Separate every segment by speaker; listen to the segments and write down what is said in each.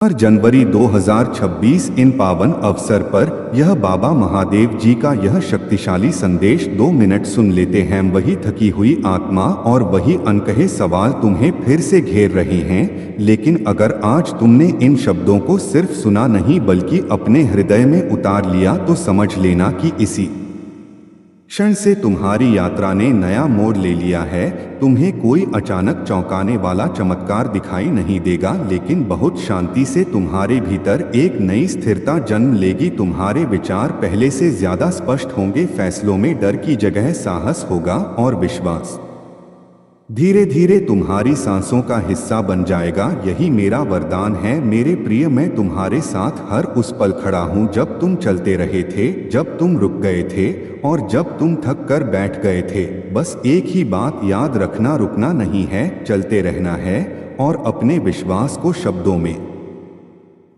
Speaker 1: जनवरी 2026 इन पावन अवसर पर यह बाबा महादेव जी का यह शक्तिशाली संदेश 2 मिनट सुन लेते हैं। वही थकी हुई आत्मा और वही अनकहे सवाल तुम्हें फिर से घेर रहे हैं, लेकिन अगर आज तुमने इन शब्दों को सिर्फ सुना नहीं बल्कि अपने हृदय में उतार लिया तो समझ लेना कि इसी क्षण से तुम्हारी यात्रा ने नया मोड़ ले लिया है। तुम्हें कोई अचानक चौंकाने वाला चमत्कार दिखाई नहीं देगा, लेकिन बहुत शांति से तुम्हारे भीतर एक नई स्थिरता जन्म लेगी। तुम्हारे विचार पहले से ज्यादा स्पष्ट होंगे, फैसलों में डर की जगह साहस होगा और विश्वास धीरे धीरे तुम्हारी सांसों का हिस्सा बन जाएगा। यही मेरा वरदान है मेरे प्रिय, मैं तुम्हारे साथ हर उस पल खड़ा हूँ जब तुम चलते रहे थे, जब तुम रुक गए थे और जब तुम थक कर बैठ गए थे। बस एक ही बात याद रखना, रुकना नहीं है, चलते रहना है और अपने विश्वास को शब्दों में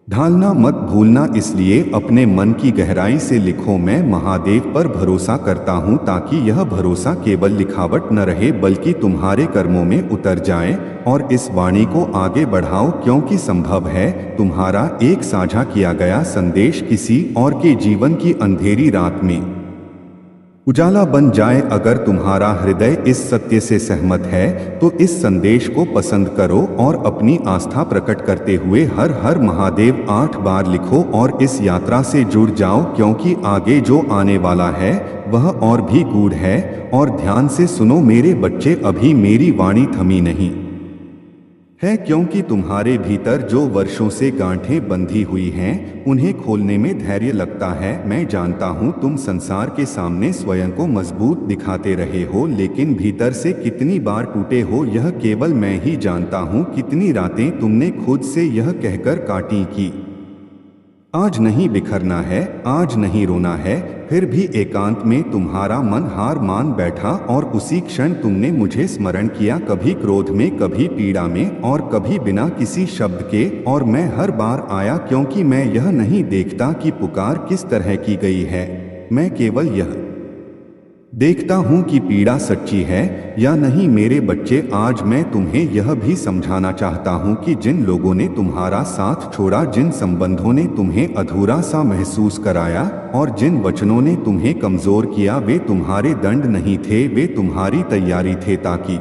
Speaker 1: ढालना मत भूलना। इसलिए अपने मन की गहराई से लिखो, मैं महादेव पर भरोसा करता हूँ, ताकि यह भरोसा केवल लिखावट न रहे बल्कि तुम्हारे कर्मों में उतर जाए। और इस वाणी को आगे बढ़ाओ, क्योंकि संभव है तुम्हारा एक साझा किया गया संदेश किसी और के जीवन की अंधेरी रात में उजाला बन जाए। अगर तुम्हारा हृदय इस सत्य से सहमत है तो इस संदेश को पसंद करो और अपनी आस्था प्रकट करते हुए हर हर महादेव 8 बार लिखो और इस यात्रा से जुड़ जाओ, क्योंकि आगे जो आने वाला है वह और भी गूढ़ है। और ध्यान से सुनो मेरे बच्चे, अभी मेरी वाणी थमी नहीं है, क्योंकि तुम्हारे भीतर जो वर्षों से गांठें बंधी हुई हैं उन्हें खोलने में धैर्य लगता है। मैं जानता हूँ तुम संसार के सामने स्वयं को मजबूत दिखाते रहे हो, लेकिन भीतर से कितनी बार टूटे हो यह केवल मैं ही जानता हूँ। कितनी रातें तुमने खुद से यह कहकर काटी कि आज नहीं बिखरना है, आज नहीं रोना है, फिर भी एकांत में तुम्हारा मन हार मान बैठा और उसी क्षण तुमने मुझे स्मरण किया, कभी क्रोध में, कभी पीड़ा में और कभी बिना किसी शब्द के। और मैं हर बार आया क्योंकि मैं यह नहीं देखता कि पुकार किस तरह की गई है, मैं केवल यह देखता हूँ कि पीड़ा सच्ची है या नहीं। मेरे बच्चे, आज मैं तुम्हें यह भी समझाना चाहता हूँ कि जिन लोगों ने तुम्हारा साथ छोड़ा, जिन संबंधों ने तुम्हें अधूरा सा महसूस कराया और जिन वचनों ने तुम्हें कमजोर किया, वे तुम्हारे दंड नहीं थे, वे तुम्हारी तैयारी थे, ताकि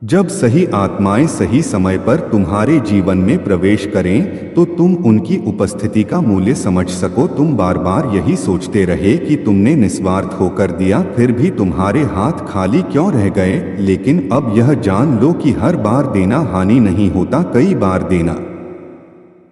Speaker 1: जब सही आत्माएं सही समय पर तुम्हारे जीवन में प्रवेश करें तो तुम उनकी उपस्थिति का मूल्य समझ सको। तुम बार बार यही सोचते रहे कि तुमने निस्वार्थ होकर दिया, फिर भी तुम्हारे हाथ खाली क्यों रह गए। लेकिन अब यह जान लो कि हर बार देना हानि नहीं होता, कई बार देना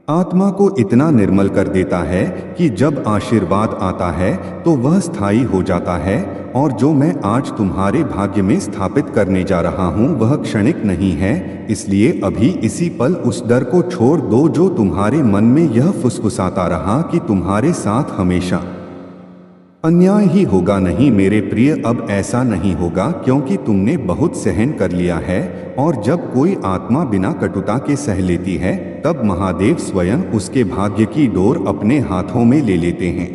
Speaker 1: आत्मा को इतना निर्मल कर देता है कि जब आशीर्वाद आता है तो वह स्थायी हो जाता है। और जो मैं आज तुम्हारे भाग्य में स्थापित करने जा रहा हूँ वह क्षणिक नहीं है। इसलिए अभी इसी पल उस डर को छोड़ दो जो तुम्हारे मन में यह फुसफुसाता रहा कि तुम्हारे साथ हमेशा अन्याय ही होगा। नहीं मेरे प्रिय, अब ऐसा नहीं होगा, क्योंकि तुमने बहुत सहन कर लिया है। और जब कोई आत्मा बिना कटुता के सह लेती है तब महादेव स्वयं उसके भाग्य की डोर अपने हाथों में ले लेते हैं।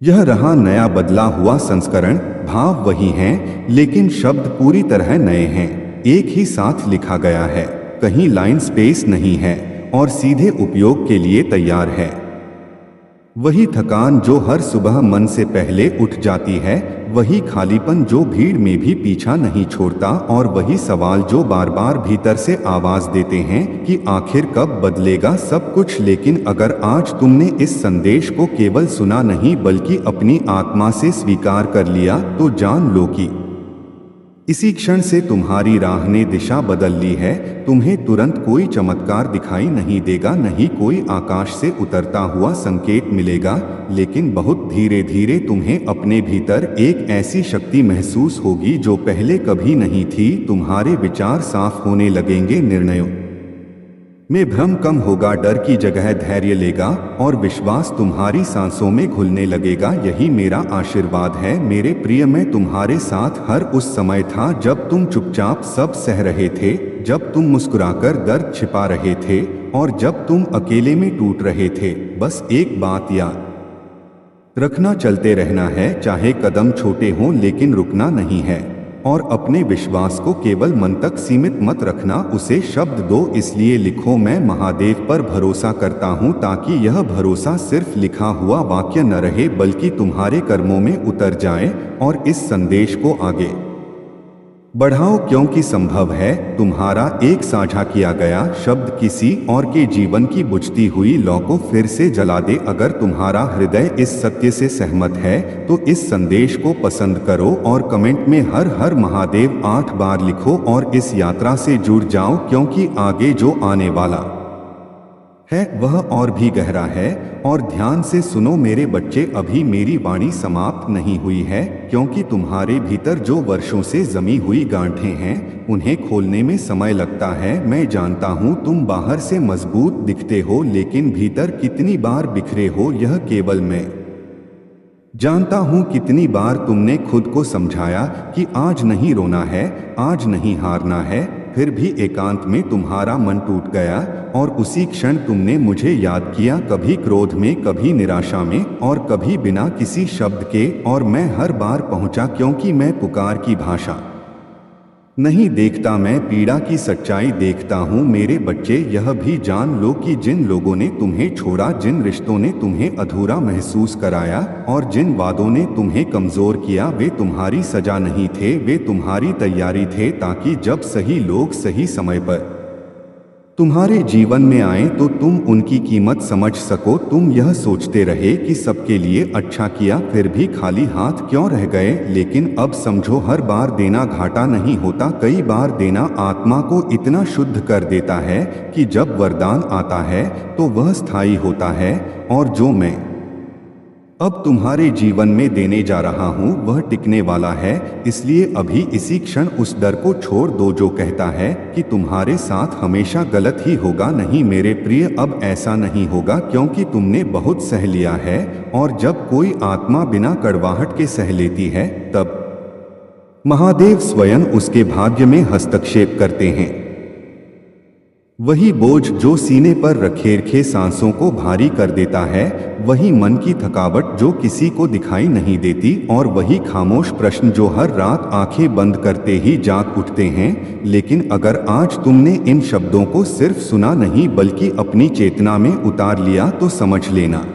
Speaker 1: यह रहा नया बदला हुआ संस्करण। भाव वही हैं, लेकिन शब्द पूरी तरह नए हैं। एक ही साथ लिखा गया है, कहीं लाइन स्पेस नहीं है और सीधे उपयोग के लिए तैयार है। वही थकान जो हर सुबह मन से पहले उठ जाती है, वही खालीपन जो भीड़ में भी पीछा नहीं छोड़ता और वही सवाल जो बार बार भीतर से आवाज देते हैं कि आखिर कब बदलेगा सब कुछ। लेकिन अगर आज तुमने इस संदेश को केवल सुना नहीं बल्कि अपनी आत्मा से स्वीकार कर लिया तो जान लो कि इसी क्षण से तुम्हारी राह ने दिशा बदल ली है। तुम्हें तुरंत कोई चमत्कार दिखाई नहीं देगा, नहीं कोई आकाश से उतरता हुआ संकेत मिलेगा, लेकिन बहुत धीरे धीरे तुम्हें अपने भीतर एक ऐसी शक्ति महसूस होगी जो पहले कभी नहीं थी। तुम्हारे विचार साफ होने लगेंगे, निर्णयों में भ्रम कम होगा, डर की जगह धैर्य लेगा और विश्वास तुम्हारी सांसों में घुलने लगेगा। यही मेरा आशीर्वाद है मेरे प्रिय। मैं तुम्हारे साथ हर उस समय था जब तुम चुपचाप सब सह रहे थे, जब तुम मुस्कुराकर दर्द छिपा रहे थे और जब तुम अकेले में टूट रहे थे। बस एक बात याद रखना, चलते रहना है, चाहे कदम छोटे हों, लेकिन रुकना नहीं है। और अपने विश्वास को केवल मन तक सीमित मत रखना, उसे शब्द दो। इसलिए लिखो, मैं महादेव पर भरोसा करता हूँ, ताकि यह भरोसा सिर्फ लिखा हुआ वाक्य न रहे बल्कि तुम्हारे कर्मों में उतर जाए और इस संदेश को आगे बढ़ाओ, क्योंकि संभव है तुम्हारा एक साझा किया गया शब्द किसी और के जीवन की बुझती हुई लौ को फिर से जला दे। अगर तुम्हारा हृदय इस सत्य से सहमत है तो इस संदेश को पसंद करो और कमेंट में हर हर महादेव 8 बार लिखो और इस यात्रा से जुड़ जाओ, क्योंकि आगे जो आने वाला है वह और भी गहरा है। और ध्यान से सुनो मेरे बच्चे, अभी मेरी वाणी समाप्त नहीं हुई है, क्योंकि तुम्हारे भीतर जो वर्षों से जमी हुई गांठें हैं उन्हें खोलने में समय लगता है। मैं जानता हूँ तुम बाहर से मजबूत दिखते हो, लेकिन भीतर कितनी बार बिखरे हो यह केवल मैं जानता हूँ। कितनी बार तुमने खुद को समझाया कि आज नहीं रोना है, आज नहीं हारना है, फिर भी एकांत में तुम्हारा मन टूट गया और उसी क्षण तुमने मुझे याद किया, कभी क्रोध में, कभी निराशा में और कभी बिना किसी शब्द के। और मैं हर बार पहुंचा, क्योंकि मैं पुकार की भाषा नहीं देखता, मैं पीड़ा की सच्चाई देखता हूँ। मेरे बच्चे, यह भी जान लो कि जिन लोगों ने तुम्हें छोड़ा, जिन रिश्तों ने तुम्हें अधूरा महसूस कराया और जिन वादों ने तुम्हें कमजोर किया, वे तुम्हारी सजा नहीं थे, वे तुम्हारी तैयारी थे, ताकि जब सही लोग सही समय पर तुम्हारे जीवन में आए तो तुम उनकी कीमत समझ सको। तुम यह सोचते रहे कि सबके लिए अच्छा किया, फिर भी खाली हाथ क्यों रह गए, लेकिन अब समझो, हर बार देना घाटा नहीं होता, कई बार देना आत्मा को इतना शुद्ध कर देता है कि जब वरदान आता है तो वह स्थायी होता है। और जो मैं अब तुम्हारे जीवन में देने जा रहा हूँ वह टिकने वाला है। इसलिए अभी इसी क्षण उस डर को छोड़ दो जो कहता है कि तुम्हारे साथ हमेशा गलत ही होगा। नहीं मेरे प्रिय, अब ऐसा नहीं होगा, क्योंकि तुमने बहुत सह लिया है। और जब कोई आत्मा बिना कड़वाहट के सह लेती है, तब महादेव स्वयं उसके भाग्य में हस्तक्षेप करते हैं। वही बोझ जो सीने पर रखे सांसों को भारी कर देता है, वही मन की थकावट जो किसी को दिखाई नहीं देती, और वही खामोश प्रश्न जो हर रात आंखें बंद करते ही जाग उठते हैं। लेकिन अगर आज तुमने इन शब्दों को सिर्फ सुना नहीं बल्कि अपनी चेतना में उतार लिया, तो समझ लेना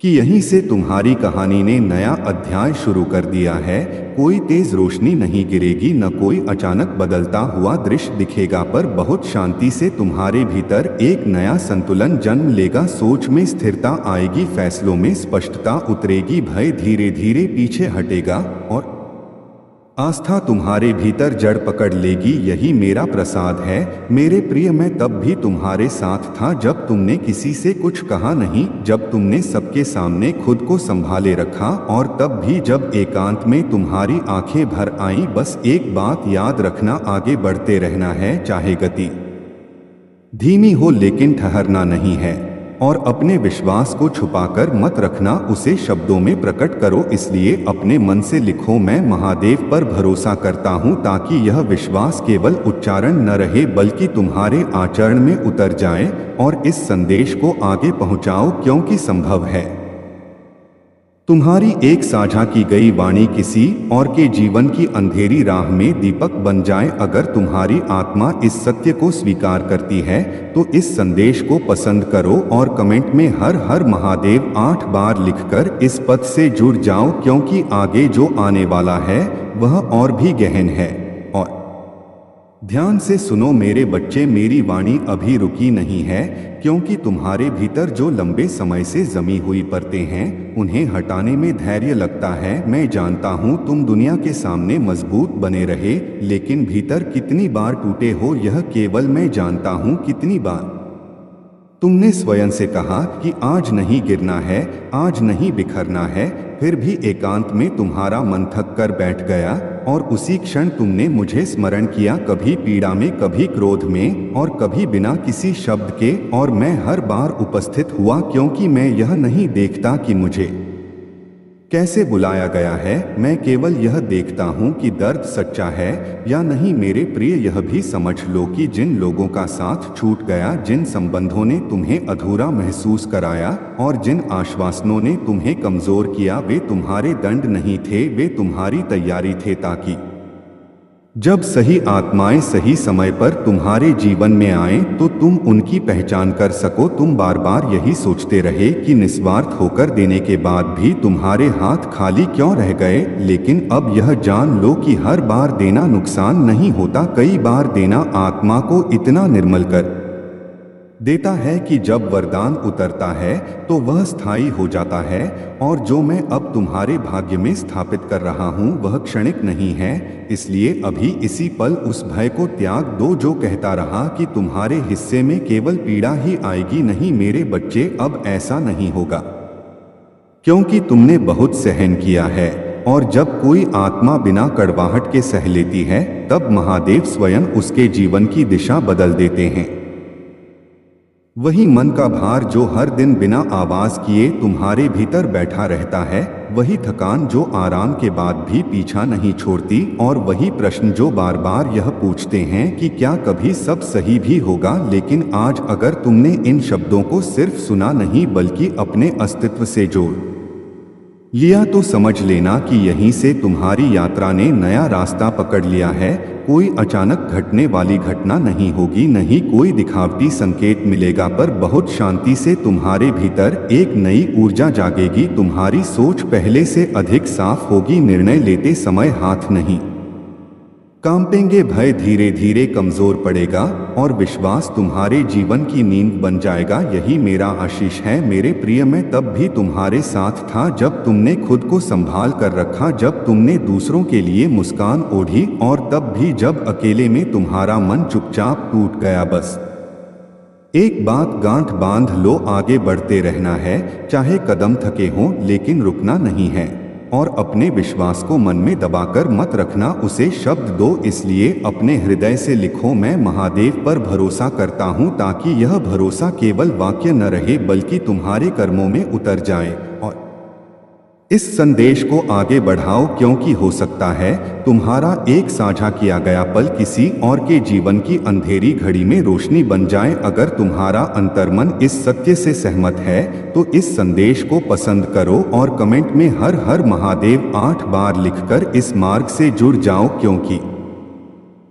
Speaker 1: कि यहीं से तुम्हारी कहानी ने नया अध्याय शुरू कर दिया है। कोई तेज रोशनी नहीं गिरेगी, न कोई अचानक बदलता हुआ दृश्य दिखेगा, पर बहुत शांति से तुम्हारे भीतर एक नया संतुलन जन्म लेगा। सोच में स्थिरता आएगी, फैसलों में स्पष्टता उतरेगी, भय धीरे धीरे पीछे हटेगा और आस्था तुम्हारे भीतर जड़ पकड़ लेगी। यही मेरा प्रसाद है मेरे प्रिय। मैं तब भी तुम्हारे साथ था जब तुमने किसी से कुछ कहा नहीं, जब तुमने सबके सामने खुद को संभाले रखा, और तब भी जब एकांत में तुम्हारी आंखें भर आईं। बस एक बात याद रखना, आगे बढ़ते रहना है, चाहे गति धीमी हो, लेकिन ठहरना नहीं है। और अपने विश्वास को छुपाकर मत रखना, उसे शब्दों में प्रकट करो। इसलिए अपने मन से लिखो, मैं महादेव पर भरोसा करता हूँ, ताकि यह विश्वास केवल उच्चारण न रहे बल्कि तुम्हारे आचरण में उतर जाए। और इस संदेश को आगे पहुँचाओ, क्योंकि संभव है तुम्हारी एक साझा की गई वाणी किसी और के जीवन की अंधेरी राह में दीपक बन जाए। अगर तुम्हारी आत्मा इस सत्य को स्वीकार करती है तो इस संदेश को पसंद करो और कमेंट में हर हर महादेव 8 बार लिखकर इस पथ से जुड़ जाओ, क्योंकि आगे जो आने वाला है वह और भी गहन है। और ध्यान से सुनो मेरे बच्चे, मेरी वाणी अभी रुकी नहीं है, क्योंकि तुम्हारे भीतर जो लंबे समय से जमी हुई परतें हैं उन्हें हटाने में धैर्य लगता है। मैं जानता हूँ तुम दुनिया के सामने मजबूत बने रहे, लेकिन भीतर कितनी बार टूटे हो यह केवल मैं जानता हूँ। कितनी बार तुमने स्वयं से कहा कि आज नहीं गिरना है, आज नहीं बिखरना है, फिर भी एकांत में तुम्हारा मन थक कर बैठ गया और उसी क्षण तुमने मुझे स्मरण किया, कभी पीड़ा में, कभी क्रोध में और कभी बिना किसी शब्द के। और मैं हर बार उपस्थित हुआ, क्योंकि मैं यह नहीं देखता कि मुझे कैसे बुलाया गया है, मैं केवल यह देखता हूँ कि दर्द सच्चा है या नहीं। मेरे प्रिय, यह भी समझ लो कि जिन लोगों का साथ छूट गया, जिन संबंधों ने तुम्हें अधूरा महसूस कराया और जिन आश्वासनों ने तुम्हें कमजोर किया, वे तुम्हारे दंड नहीं थे, वे तुम्हारी तैयारी थे, ताकि जब सही आत्माएं सही समय पर तुम्हारे जीवन में आएं तो तुम उनकी पहचान कर सको। तुम बार बार यही सोचते रहे कि निस्वार्थ होकर देने के बाद भी तुम्हारे हाथ खाली क्यों रह गए, लेकिन अब यह जान लो कि हर बार देना नुकसान नहीं होता। कई बार देना आत्मा को इतना निर्मल कर देता है कि जब वरदान उतरता है तो वह स्थायी हो जाता है। और जो मैं अब तुम्हारे भाग्य में स्थापित कर रहा हूँ वह क्षणिक नहीं है। इसलिए अभी इसी पल उस भय को त्याग दो जो कहता रहा कि तुम्हारे हिस्से में केवल पीड़ा ही आएगी। नहीं मेरे बच्चे, अब ऐसा नहीं होगा, क्योंकि तुमने बहुत सहन किया है। और जब कोई आत्मा बिना कड़वाहट के सह लेती है तब महादेव स्वयं उसके जीवन की दिशा बदल देते हैं। वही मन का भार जो हर दिन बिना आवाज किए तुम्हारे भीतर बैठा रहता है, वही थकान जो आराम के बाद भी पीछा नहीं छोड़ती, और वही प्रश्न जो बार बार यह पूछते हैं कि क्या कभी सब सही भी होगा। लेकिन आज अगर तुमने इन शब्दों को सिर्फ सुना नहीं बल्कि अपने अस्तित्व से जोड़ लिया तो समझ लेना कि यहीं से तुम्हारी यात्रा ने नया रास्ता पकड़ लिया है। कोई अचानक घटने वाली घटना नहीं होगी, नहीं कोई दिखावटी संकेत मिलेगा, पर बहुत शांति से तुम्हारे भीतर एक नई ऊर्जा जागेगी। तुम्हारी सोच पहले से अधिक साफ होगी, निर्णय लेते समय हाथ नहीं कांपेंगे, भय धीरे धीरे कमजोर पड़ेगा और विश्वास तुम्हारे जीवन की नींद बन जाएगा। यही मेरा आशीष है मेरे प्रिय। मैं तब भी तुम्हारे साथ था जब तुमने खुद को संभाल कर रखा, जब तुमने दूसरों के लिए मुस्कान ओढ़ी, और तब भी जब अकेले में तुम्हारा मन चुपचाप टूट गया। बस एक बात गांठ बांध लो, आगे बढ़ते रहना है, चाहे कदम थके हों, लेकिन रुकना नहीं है। और अपने विश्वास को मन में दबाकर मत रखना, उसे शब्द दो। इसलिए अपने हृदय से लिखो, मैं महादेव पर भरोसा करता हूँ, ताकि यह भरोसा केवल वाक्य न रहे बल्कि तुम्हारे कर्मों में उतर जाए। और इस संदेश को आगे बढ़ाओ, क्योंकि हो सकता है तुम्हारा एक साझा किया गया पल किसी और के जीवन की अंधेरी घड़ी में रोशनी बन जाए। अगर तुम्हारा अंतर्मन इस सत्य से सहमत है तो इस संदेश को पसंद करो और कमेंट में हर हर महादेव 8 बार लिखकर इस मार्ग से जुड़ जाओ, क्योंकि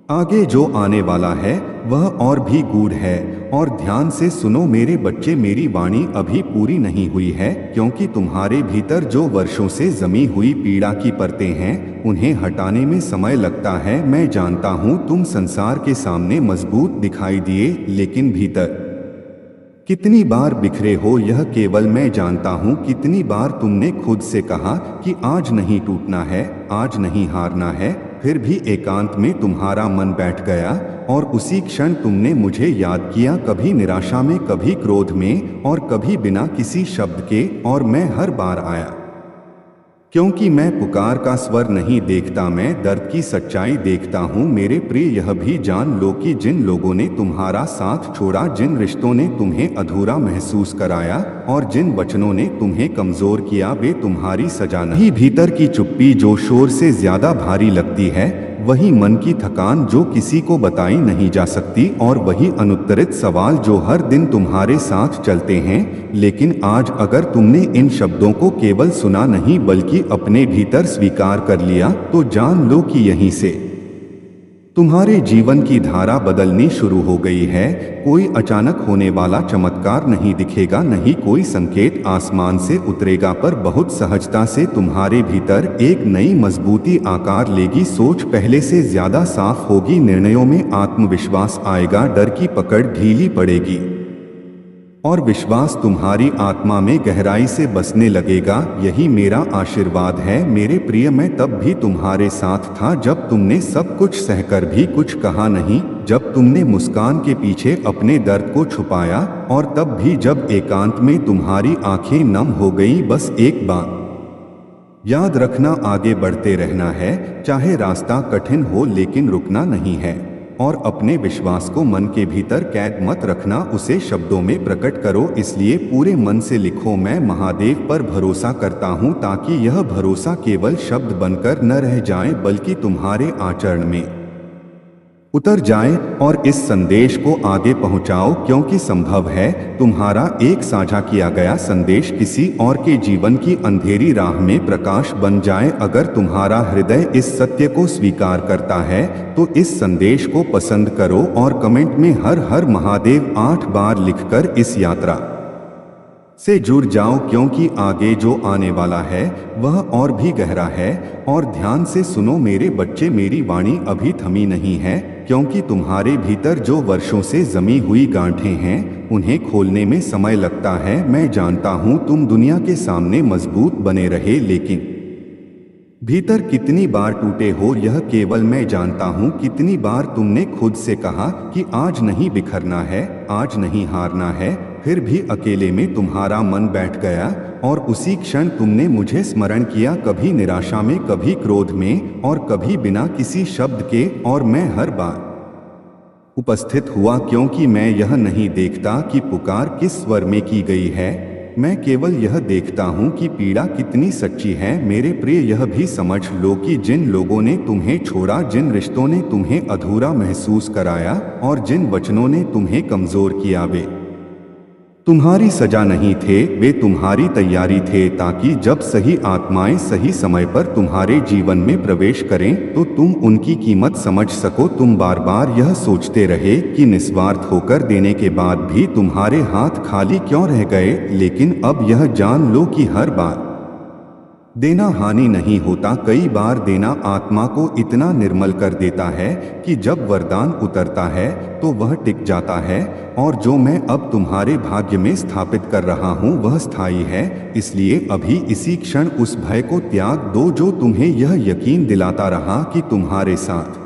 Speaker 1: आगे जो आने वाला है वह और भी गूढ़ है। और ध्यान से सुनो मेरे बच्चे, मेरी वाणी अभी पूरी नहीं हुई है, क्योंकि तुम्हारे भीतर जो वर्षों से जमी हुई पीड़ा की परतें हैं उन्हें हटाने में समय लगता है। मैं जानता हूँ तुम संसार के सामने मजबूत दिखाई दिए, लेकिन भीतर कितनी बार बिखरे हो यह केवल मैं जानता हूँ। कितनी बार तुमने खुद से कहा कि आज नहीं टूटना है, आज नहीं हारना है, फिर भी एकांत में तुम्हारा मन बैठ गया और उसी क्षण तुमने मुझे याद किया, कभी निराशा में, कभी क्रोध में और कभी बिना किसी शब्द के। और मैं हर बार आया, क्योंकि मैं पुकार का स्वर नहीं देखता, मैं दर्द की सच्चाई देखता हूँ। मेरे प्रिय, यह भी जान लो कि जिन लोगों ने तुम्हारा साथ छोड़ा, जिन रिश्तों ने तुम्हें अधूरा महसूस कराया और जिन वचनों ने तुम्हें कमजोर किया, वे तुम्हारी सजा नहीं। भीतर की चुप्पी जो शोर से ज्यादा भारी लगती है, वही मन की थकान जो किसी को बताई नहीं जा सकती, और वही अनुत्तरित सवाल जो हर दिन तुम्हारे साथ चलते हैं। लेकिन आज अगर तुमने इन शब्दों को केवल सुना नहीं बल्कि अपने भीतर स्वीकार कर लिया, तो जान लो कि यहीं से तुम्हारे जीवन की धारा बदलनी शुरू हो गई है। कोई अचानक होने वाला चमत्कार नहीं दिखेगा, नहीं कोई संकेत आसमान से उतरेगा, पर बहुत सहजता से तुम्हारे भीतर एक नई मजबूती आकार लेगी। सोच पहले से ज्यादा साफ होगी, निर्णयों में आत्मविश्वास आएगा, डर की पकड़ ढीली पड़ेगी और विश्वास तुम्हारी आत्मा में गहराई से बसने लगेगा। यही मेरा आशीर्वाद है मेरे प्रिय। मैं तब भी तुम्हारे साथ था जब तुमने सब कुछ सहकर भी कुछ कहा नहीं, जब तुमने मुस्कान के पीछे अपने दर्द को छुपाया, और तब भी जब एकांत में तुम्हारी आंखें नम हो गईं। बस एक बात याद रखना, आगे बढ़ते रहना है, चाहे रास्ता कठिन हो, लेकिन रुकना नहीं है। और अपने विश्वास को मन के भीतर कैद मत रखना, उसे शब्दों में प्रकट करो। इसलिए पूरे मन से लिखो, मैं महादेव पर भरोसा करता हूँ, ताकि यह भरोसा केवल शब्द बनकर न रह जाए बल्कि तुम्हारे आचरण में उतर जाएं और इस संदेश को आगे पहुंचाओ, क्योंकि संभव है तुम्हारा एक साझा किया गया संदेश किसी और के जीवन की अंधेरी राह में प्रकाश बन जाए। अगर तुम्हारा हृदय इस सत्य को स्वीकार करता है तो इस संदेश को पसंद करो और कमेंट में हर हर महादेव 8 बार लिखकर इस यात्रा से जुड़ जाओ, क्योंकि आगे जो आने वाला है वह और भी गहरा है। और ध्यान से सुनो मेरे बच्चे, मेरी वाणी अभी थमी नहीं है, क्योंकि तुम्हारे भीतर जो वर्षों से जमी हुई गांठें हैं उन्हें खोलने में समय लगता है। मैं जानता हूं तुम दुनिया के सामने मजबूत बने रहे, लेकिन भीतर कितनी बार टूटे हो यह केवल मैं जानता हूं। कितनी बार तुमने खुद से कहा कि आज नहीं बिखरना है, आज नहीं हारना है, फिर भी अकेले में तुम्हारा मन बैठ गया और उसी क्षण तुमने मुझे स्मरण किया, कभी निराशा में, कभी क्रोध में और कभी बिना किसी शब्द के। और मैं हर बार उपस्थित हुआ, क्योंकि मैं यह नहीं देखता कि पुकार किस स्वर में की गई है, मैं केवल यह देखता हूं कि पीड़ा कितनी सच्ची है। मेरे प्रिय, यह भी समझ लो कि जिन लोगों ने तुम्हें छोड़ा, जिन रिश्तों ने तुम्हें अधूरा महसूस कराया और जिन वचनों ने तुम्हें कमजोर किया, वे तुम्हारी सजा नहीं थे, वे तुम्हारी तैयारी थे, ताकि जब सही आत्माएं सही समय पर तुम्हारे जीवन में प्रवेश करें तो तुम उनकी कीमत समझ सको। तुम बार बार यह सोचते रहे कि निस्वार्थ होकर देने के बाद भी तुम्हारे हाथ खाली क्यों रह गए, लेकिन अब यह जान लो कि हर बार देना हानि नहीं होता। कई बार देना आत्मा को इतना निर्मल कर देता है कि जब वरदान उतरता है तो वह टिक जाता है। और जो मैं अब तुम्हारे भाग्य में स्थापित कर रहा हूँ वह स्थायी है। इसलिए अभी इसी क्षण उस भय को त्याग दो जो तुम्हें यह यकीन दिलाता रहा कि तुम्हारे साथ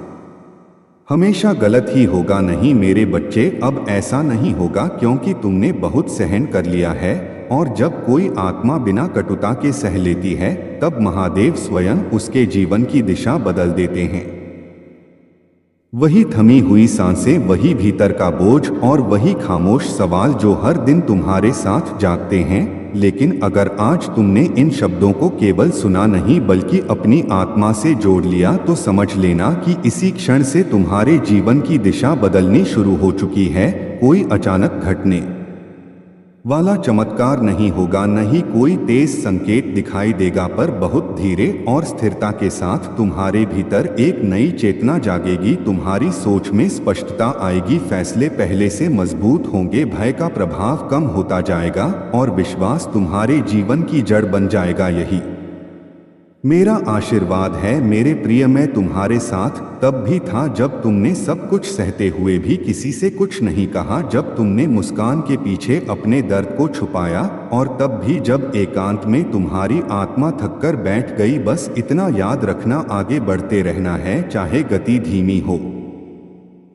Speaker 1: हमेशा गलत ही होगा। नहीं मेरे बच्चे, अब ऐसा नहीं होगा, क्योंकि तुमने बहुत सहन कर लिया है। और जब कोई आत्मा बिना कटुता के सह लेती है तब महादेव स्वयं उसके जीवन की दिशा बदल देते हैं। वही थमी हुई सांसें, वही भीतर का बोझ और वही खामोश सवाल जो हर दिन तुम्हारे साथ जागते हैं। लेकिन अगर आज तुमने इन शब्दों को केवल सुना नहीं बल्कि अपनी आत्मा से जोड़ लिया तो समझ लेना कि इसी क्षण से तुम्हारे जीवन की दिशा बदलनी शुरू हो चुकी है। कोई अचानक घटने वाला चमत्कार नहीं होगा, न ही कोई तेज संकेत दिखाई देगा, पर बहुत धीरे और स्थिरता के साथ तुम्हारे भीतर एक नई चेतना जागेगी। तुम्हारी सोच में स्पष्टता आएगी, फैसले पहले से मजबूत होंगे, भय का प्रभाव कम होता जाएगा और विश्वास तुम्हारे जीवन की जड़ बन जाएगा। यही मेरा आशीर्वाद है मेरे प्रिय। मैं तुम्हारे साथ तब भी था जब तुमने सब कुछ सहते हुए भी किसी से कुछ नहीं कहा, जब तुमने मुस्कान के पीछे अपने दर्द को छुपाया, और तब भी जब एकांत में तुम्हारी आत्मा थककर बैठ गई। बस इतना याद रखना, आगे बढ़ते रहना है, चाहे गति धीमी हो,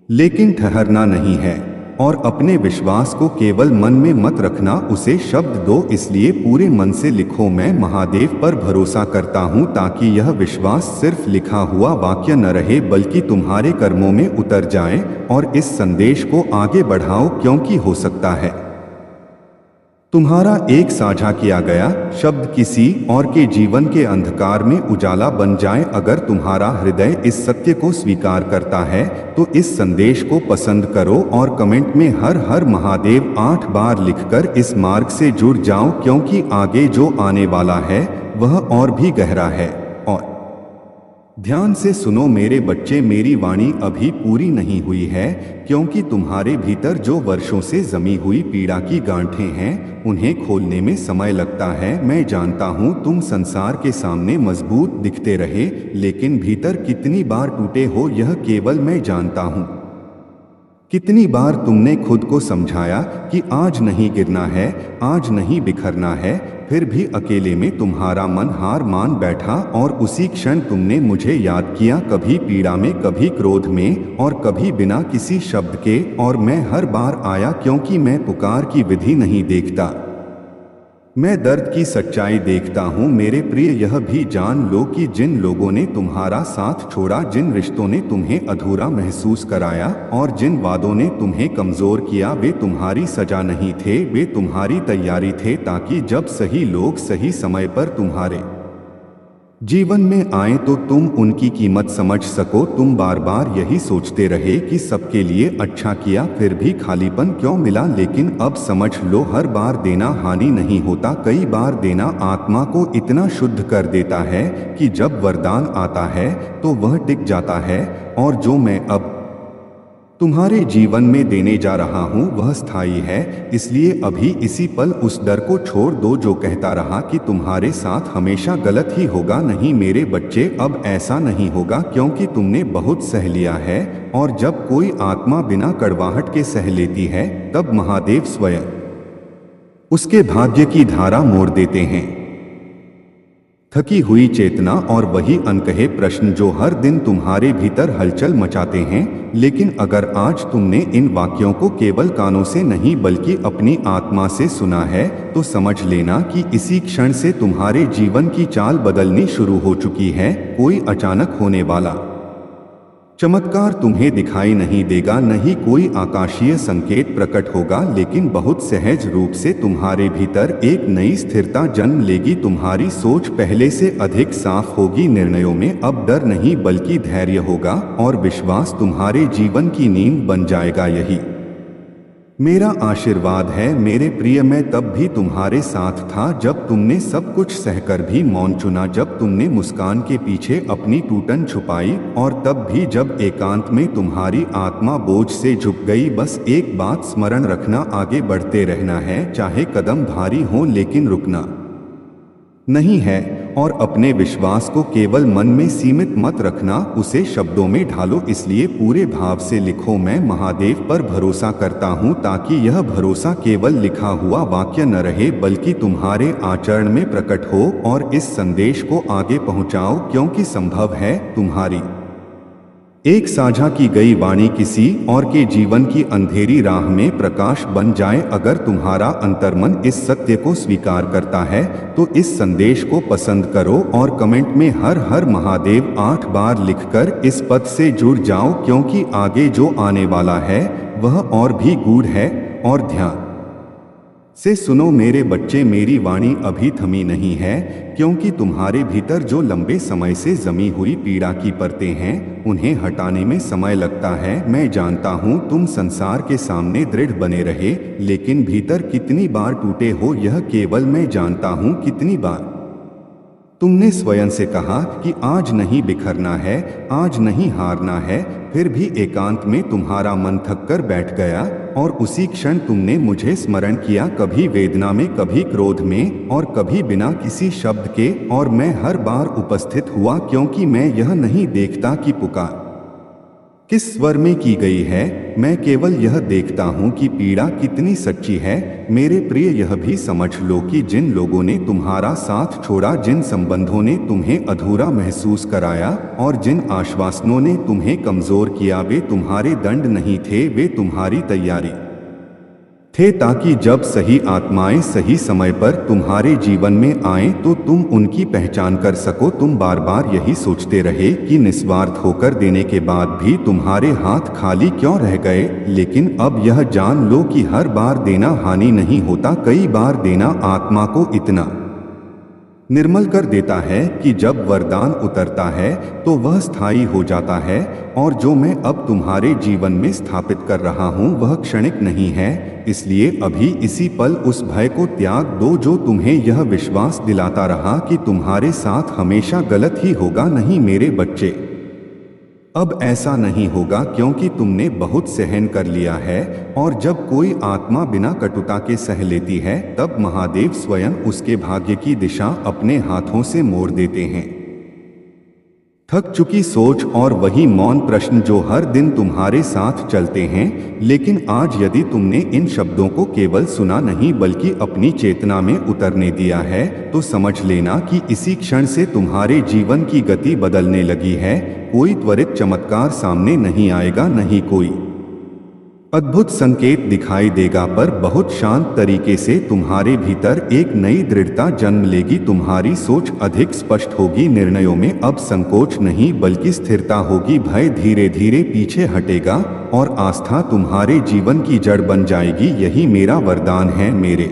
Speaker 1: लेकिन ठहरना नहीं है। और अपने विश्वास को केवल मन में मत रखना, उसे शब्द दो। इसलिए पूरे मन से लिखो, मैं महादेव पर भरोसा करता हूँ, ताकि यह विश्वास सिर्फ लिखा हुआ वाक्य न रहे बल्कि तुम्हारे कर्मों में उतर जाए। और इस संदेश को आगे बढ़ाओ, क्योंकि हो सकता है तुम्हारा एक साझा किया गया शब्द किसी और के जीवन के अंधकार में उजाला बन जाए। अगर तुम्हारा हृदय इस सत्य को स्वीकार करता है तो इस संदेश को पसंद करो और कमेंट में हर हर महादेव 8 बार लिखकर इस मार्ग से जुड़ जाओ, क्योंकि आगे जो आने वाला है वह और भी गहरा है। और ध्यान से सुनो मेरे बच्चे, मेरी वाणी अभी पूरी नहीं हुई है, क्योंकि तुम्हारे भीतर जो वर्षों से जमी हुई पीड़ा की गांठें हैं उन्हें खोलने में समय लगता है। मैं जानता हूँ तुम संसार के सामने मजबूत दिखते रहे, लेकिन भीतर कितनी बार टूटे हो यह केवल मैं जानता हूँ। कितनी बार तुमने खुद को समझाया कि आज नहीं गिरना है, आज नहीं बिखरना है, फिर भी अकेले में तुम्हारा मन हार मान बैठा और उसी क्षण तुमने मुझे याद किया, कभी पीड़ा में, कभी क्रोध में और कभी बिना किसी शब्द के। और मैं हर बार आया, क्योंकि मैं पुकार की विधि नहीं देखता, मैं दर्द की सच्चाई देखता हूँ। मेरे प्रिय, यह भी जान लो कि जिन लोगों ने तुम्हारा साथ छोड़ा, जिन रिश्तों ने तुम्हें अधूरा महसूस कराया और जिन वादों ने तुम्हें कमजोर किया, वे तुम्हारी सजा नहीं थे, वे तुम्हारी तैयारी थे, ताकि जब सही लोग सही समय पर तुम्हारे जीवन में आए तो तुम उनकी कीमत समझ सको। तुम बार बार यही सोचते रहे कि सबके लिए अच्छा किया फिर भी खालीपन क्यों मिला, लेकिन अब समझ लो हर बार देना हानि नहीं होता, कई बार देना आत्मा को इतना शुद्ध कर देता है कि जब वरदान आता है तो वह टिक जाता है। और जो मैं अब तुम्हारे जीवन में देने जा रहा हूं वह स्थायी है, इसलिए अभी इसी पल उस डर को छोड़ दो जो कहता रहा कि तुम्हारे साथ हमेशा गलत ही होगा। नहीं मेरे बच्चे, अब ऐसा नहीं होगा, क्योंकि तुमने बहुत सह लिया है। और जब कोई आत्मा बिना कड़वाहट के सह लेती है तब महादेव स्वयं उसके भाग्य की धारा मोड़ देते हैं। थकी हुई चेतना और वही अनकहे प्रश्न जो हर दिन तुम्हारे भीतर हलचल मचाते हैं। लेकिन अगर आज तुमने इन वाक्यों को केवल कानों से नहीं बल्कि अपनी आत्मा से सुना है तो समझ लेना कि इसी क्षण से तुम्हारे जीवन की चाल बदलनी शुरू हो चुकी है। कोई अचानक होने वाला चमत्कार तुम्हें दिखाई नहीं देगा, नहीं कोई आकाशीय संकेत प्रकट होगा, लेकिन बहुत सहज रूप से तुम्हारे भीतर एक नई स्थिरता जन्म लेगी। तुम्हारी सोच पहले से अधिक साफ होगी, निर्णयों में अब डर नहीं बल्कि धैर्य होगा और विश्वास तुम्हारे जीवन की नींव बन जाएगा। यही मेरा आशीर्वाद है मेरे प्रिय। मैं तब भी तुम्हारे साथ था जब तुमने सब कुछ सहकर भी मौन चुना, जब तुमने मुस्कान के पीछे अपनी टूटन छुपाई, और तब भी जब एकांत में तुम्हारी आत्मा बोझ से झुक गई। बस एक बात स्मरण रखना, आगे बढ़ते रहना है, चाहे कदम भारी हो लेकिन रुकना नहीं है। और अपने विश्वास को केवल मन में सीमित मत रखना, उसे शब्दों में ढालो। इसलिए पूरे भाव से लिखो, मैं महादेव पर भरोसा करता हूँ, ताकि यह भरोसा केवल लिखा हुआ वाक्य न रहे बल्कि तुम्हारे आचरण में प्रकट हो। और इस संदेश को आगे पहुँचाओ, क्योंकि संभव है तुम्हारी एक साझा की गई वाणी किसी और के जीवन की अंधेरी राह में प्रकाश बन जाए। अगर तुम्हारा अंतर्मन इस सत्य को स्वीकार करता है तो इस संदेश को पसंद करो और कमेंट में हर हर महादेव 8 बार लिखकर इस पद से जुड़ जाओ, क्योंकि आगे जो आने वाला है वह और भी गूढ़ है। और ध्यान से सुनो मेरे बच्चे, मेरी वाणी अभी थमी नहीं है, क्योंकि तुम्हारे भीतर जो लंबे समय से जमी हुई पीड़ा की परतें हैं उन्हें हटाने में समय लगता है। मैं जानता हूँ तुम संसार के सामने दृढ़ बने रहे, लेकिन भीतर कितनी बार टूटे हो यह केवल मैं जानता हूँ। कितनी बार तुमने स्वयं से कहा कि आज नहीं बिखरना है, आज नहीं हारना है, फिर भी एकांत में तुम्हारा मन थक कर बैठ गया और उसी क्षण तुमने मुझे स्मरण किया, कभी वेदना में, कभी क्रोध में और कभी बिना किसी शब्द के। और मैं हर बार उपस्थित हुआ, क्योंकि मैं यह नहीं देखता कि पुकार किस स्वर में की गई है, मैं केवल यह देखता हूँ कि पीड़ा कितनी सच्ची है। मेरे प्रिय, यह भी समझ लो कि जिन लोगों ने तुम्हारा साथ छोड़ा, जिन संबंधों ने तुम्हें अधूरा महसूस कराया और जिन आश्वासनों ने तुम्हें कमजोर किया, वे तुम्हारे दंड नहीं थे, वे तुम्हारी तैयारी थे, ताकि जब सही आत्माएं सही समय पर तुम्हारे जीवन में आएं तो तुम उनकी पहचान कर सको। तुम बार बार यही सोचते रहे कि निस्वार्थ होकर देने के बाद भी तुम्हारे हाथ खाली क्यों रह गए, लेकिन अब यह जान लो कि हर बार देना हानि नहीं होता, कई बार देना आत्मा को इतना निर्मल कर देता है कि जब वरदान उतरता है तो वह स्थायी हो जाता है। और जो मैं अब तुम्हारे जीवन में स्थापित कर रहा हूँ वह क्षणिक नहीं है, इसलिए अभी इसी पल उस भय को त्याग दो जो तुम्हें यह विश्वास दिलाता रहा कि तुम्हारे साथ हमेशा गलत ही होगा। नहीं मेरे बच्चे, अब ऐसा नहीं होगा, क्योंकि तुमने बहुत सहन कर लिया है। और जब कोई आत्मा बिना कटुता के सह लेती है तब महादेव स्वयं उसके भाग्य की दिशा अपने हाथों से मोड़ देते हैं। थक चुकी सोच और वही मौन प्रश्न जो हर दिन तुम्हारे साथ चलते हैं, लेकिन आज यदि तुमने इन शब्दों को केवल सुना नहीं बल्कि अपनी चेतना में उतरने दिया है तो समझ लेना कि इसी क्षण से तुम्हारे जीवन की गति बदलने लगी है। कोई त्वरित चमत्कार सामने नहीं आएगा, नहीं कोई अद्भुत संकेत दिखाई देगा, पर बहुत शांत तरीके से तुम्हारे भीतर एक नई दृढ़ता जन्म लेगी। तुम्हारी सोच अधिक स्पष्ट होगी, निर्णयों में अब संकोच नहीं बल्कि स्थिरता होगी, भय धीरे धीरे पीछे हटेगा और आस्था तुम्हारे जीवन की जड़ बन जाएगी। यही मेरा वरदान है मेरे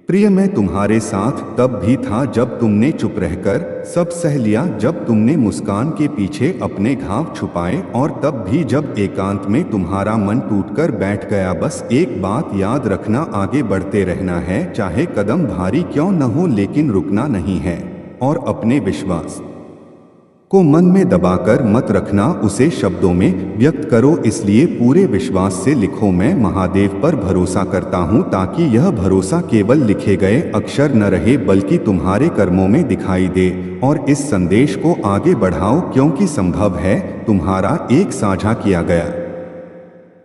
Speaker 1: प्रिय, मैं तुम्हारे साथ तब भी था जब तुमने चुप रहकर सब सह लिया, जब तुमने मुस्कान के पीछे अपने घाव छुपाए, और तब भी जब एकांत में तुम्हारा मन टूटकर बैठ गया। बस एक बात याद रखना, आगे बढ़ते रहना है, चाहे कदम भारी क्यों न हो, लेकिन रुकना नहीं है। और अपने विश्वास को मन में दबाकर मत रखना, उसे शब्दों में व्यक्त करो। इसलिए पूरे विश्वास से लिखो, मैं महादेव पर भरोसा करता हूँ, ताकि यह भरोसा केवल लिखे गए अक्षर न रहे बल्कि तुम्हारे कर्मों में दिखाई दे। और इस संदेश को आगे बढ़ाओ, क्योंकि संभव है तुम्हारा एक साझा किया गया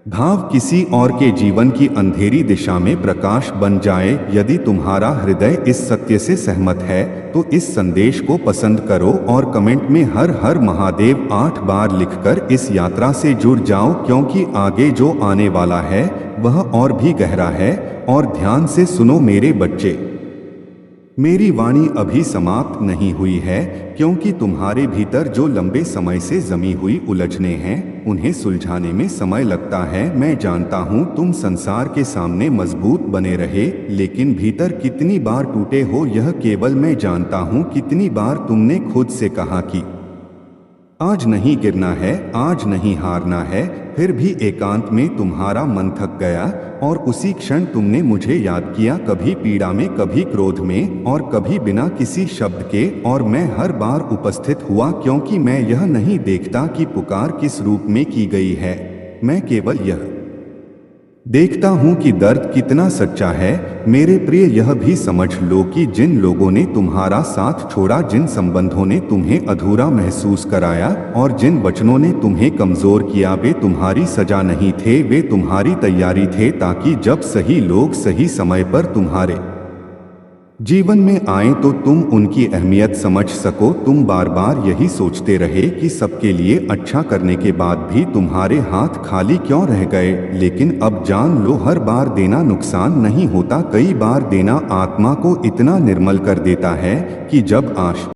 Speaker 1: भाव किसी और के जीवन की अंधेरी दिशा में प्रकाश बन जाए। यदि तुम्हारा हृदय इस सत्य से सहमत है तो इस संदेश को पसंद करो और कमेंट में हर हर महादेव 8 बार लिखकर इस यात्रा से जुड़ जाओ, क्योंकि आगे जो आने वाला है वह और भी गहरा है। और ध्यान से सुनो मेरे बच्चे, मेरी वाणी अभी समाप्त नहीं हुई है, क्योंकि तुम्हारे भीतर जो लंबे समय से जमी हुई उलझने हैं उन्हें सुलझाने में समय लगता है। मैं जानता हूँ तुम संसार के सामने मजबूत बने रहे, लेकिन भीतर कितनी बार टूटे हो यह केवल मैं जानता हूँ। कितनी बार तुमने खुद से कहा कि आज नहीं गिरना है, आज नहीं हारना है, फिर भी एकांत में तुम्हारा मन थक गया और उसी क्षण तुमने मुझे याद किया, कभी पीड़ा में, कभी क्रोध में और कभी बिना किसी शब्द के। और मैं हर बार उपस्थित हुआ, क्योंकि मैं यह नहीं देखता कि पुकार किस रूप में की गई है, मैं केवल यह देखता हूँ कि दर्द कितना सच्चा है। मेरे प्रिय, यह भी समझ लो कि जिन लोगों ने तुम्हारा साथ छोड़ा, जिन संबंधों ने तुम्हें अधूरा महसूस कराया और जिन वचनों ने तुम्हें कमजोर किया, वे तुम्हारी सजा नहीं थे, वे तुम्हारी तैयारी थे, ताकि जब सही लोग सही समय पर तुम्हारे जीवन में आए तो तुम उनकी अहमियत समझ सको। तुम बार बार यही सोचते रहे कि सबके लिए अच्छा करने के बाद भी तुम्हारे हाथ खाली क्यों रह गए, लेकिन अब जान लो, हर बार देना नुकसान नहीं होता, कई बार देना आत्मा को इतना निर्मल कर देता है कि जब आश